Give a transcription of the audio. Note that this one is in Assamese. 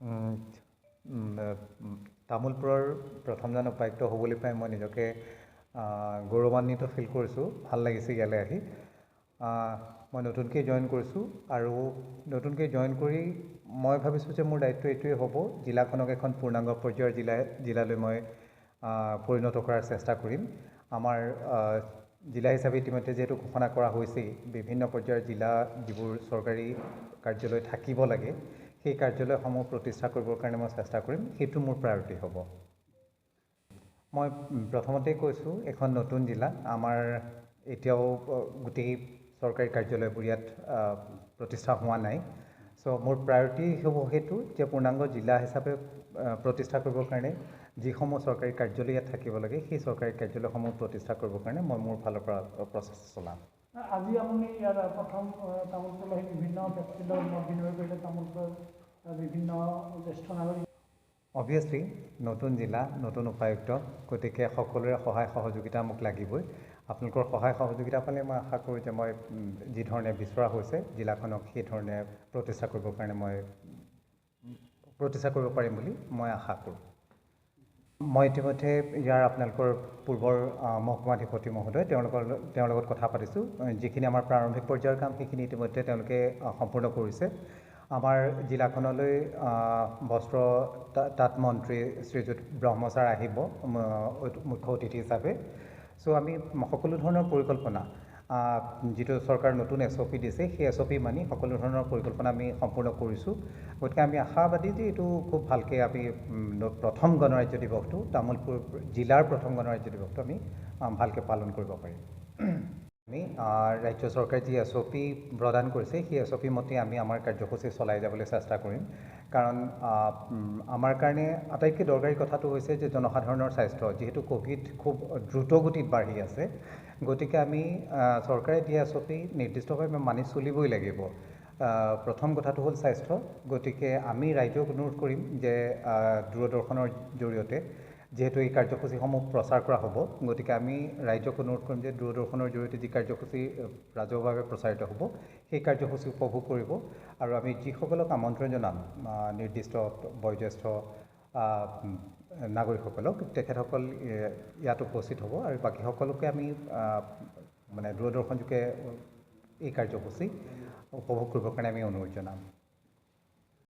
উম, তামোলপুৰৰ প্ৰথমজন উপায়ুক্ত হ'বলৈ পাই মই নিজকে গৌৰৱান্বিত ফিল কৰিছোঁ। ভাল লাগিছে ইয়ালৈ আহি। মই নতুনকৈ জইন কৰিছোঁ আৰু নতুনকৈ জইন কৰি মই ভাবিছোঁ যে মোৰ দায়িত্ব এইটোৱেই হ'ব, জিলাখনক এখন পূৰ্ণাংগ পৰ্যায়ৰ জিলালৈ মই পৰিণত কৰাৰ চেষ্টা কৰিম। আমাৰ জিলা হিচাপে ইতিমধ্যে যিহেতু ঘোষণা কৰা হৈছেই, বিভিন্ন পৰ্যায়ৰ জিলা যিবোৰ চৰকাৰী কাৰ্যালয় থাকিব লাগে, সেই কাৰ্যালয়সমূহ প্ৰতিষ্ঠা কৰিবৰ কাৰণে মই চেষ্টা কৰিম। সেইটো মোৰ প্ৰায়ৰিটি হ'ব। মই প্ৰথমতেই কৈছোঁ, এখন নতুন জিলা, আমাৰ এতিয়াও গোটেই চৰকাৰী কাৰ্যালয়বোৰ ইয়াত প্ৰতিষ্ঠা হোৱা নাই। চ' মোৰ প্ৰায়ৰিটি হ'ব সেইটো যে পূৰ্ণাংগ জিলা হিচাপে প্ৰতিষ্ঠা কৰিবৰ কাৰণে যিসমূহ চৰকাৰী কাৰ্যালয় ইয়াত থাকিব লাগে, সেই চৰকাৰী কাৰ্যালয়সমূহ প্ৰতিষ্ঠা কৰিবৰ কাৰণে মই মোৰ ফালৰ পৰা প্ৰচেষ্টা চলাম। আজি আপুনি ইয়াত প্ৰথম তামোলপুৰ আহি বিভিন্ন ব্যক্তিলৈ মত বিনিময় কৰিলে। তামোলপুৰৰ বিভিন্ন জ্যেষ্ঠ নাগৰিক। অবভিয়াছলি নতুন জিলা, নতুন উপায়ুক্ত, গতিকে সকলোৰে সহায় সহযোগিতা মোক লাগিবই। আপোনালোকৰ সহায় সহযোগিতা পালে মই আশা কৰোঁ যে মই যি ধৰণে বিচৰা হৈছে জিলাখনক সেই ধৰণে প্ৰতিষ্ঠা কৰিবৰ কাৰণে মই প্ৰতিষ্ঠা কৰিব পাৰিম বুলি মই আশা কৰোঁ। মই ইতিমধ্যে ইয়াৰ আপোনালোকৰ পূৰ্বৰ মহকুমাধিপতি মহোদয় তেওঁৰ লগত কথা পাতিছোঁ। যিখিনি আমাৰ প্ৰাৰম্ভিক পৰ্যায়ৰ কাম সেইখিনি ইতিমধ্যে তেওঁলোকে সম্পূৰ্ণ কৰিছে। আমাৰ জিলাখনলৈ বস্ত্ৰ তাঁত মন্ত্ৰী শ্ৰীযুত ব্ৰহ্মচাৰ আহিব মুখ্য অতিথি হিচাপে। চ' আমি সকলো ধৰণৰ পৰিকল্পনা, যিটো চৰকাৰ নতুন SOP দিছে, সেই SOP মানি সকলো ধৰণৰ পৰিকল্পনা আমি সম্পূৰ্ণ কৰিছোঁ। গতিকে আমি আশাবাদী যে এইটো খুব ভালকৈ আমি প্ৰথম গণৰাজ্য দিৱসটো, তামোলপুৰ জিলাৰ প্ৰথম গণৰাজ্য দিৱসটো আমি ভালকৈ পালন কৰিব পাৰিম। আমি ৰাজ্য চৰকাৰে যি SOP প্ৰদান কৰিছে, সেই SOP মতে আমি আমাৰ কাৰ্যসূচী চলাই যাবলৈ চেষ্টা কৰিম। কাৰণ আমাৰ কাৰণে আটাইতকৈ দৰকাৰী কথাটো হৈছে যে জনসাধাৰণৰ স্বাস্থ্য। যিহেতু ক'ভিড খুব দ্ৰুত গতিত বাঢ়ি আছে, গতিকে আমি চৰকাৰে দিয়া SOP নিৰ্দিষ্টভাৱে মানি চলিবই লাগিব। প্ৰথম কথাটো হ'ল স্বাস্থ্য। গতিকে আমি ৰাইজক অনুৰোধ কৰিম যে দূৰদৰ্শনৰ জৰিয়তে যিহেতু এই কাৰ্যসূচীসমূহ প্ৰচাৰ কৰা হ'ব, গতিকে আমি ৰাইজক অনুৰোধ কৰিম যে দূৰদৰ্শনৰ জৰিয়তে যি কাৰ্যসূচী ৰাজহুৱাভাৱে প্ৰচাৰিত হ'ব, সেই কাৰ্যসূচী উপভোগ কৰিব। আৰু আমি যিসকলক আমন্ত্ৰণ জনাম, নিৰ্দিষ্ট বয়োজ্যেষ্ঠ নাগৰিকসকলক, তেখেতসকল ইয়াত উপস্থিত হ'ব আৰু বাকী সকলোকে আমি দূৰদৰ্শনযোগে এই কাৰ্যসূচী উপভোগ কৰিবৰ কাৰণে আমি অনুৰোধ জনাম।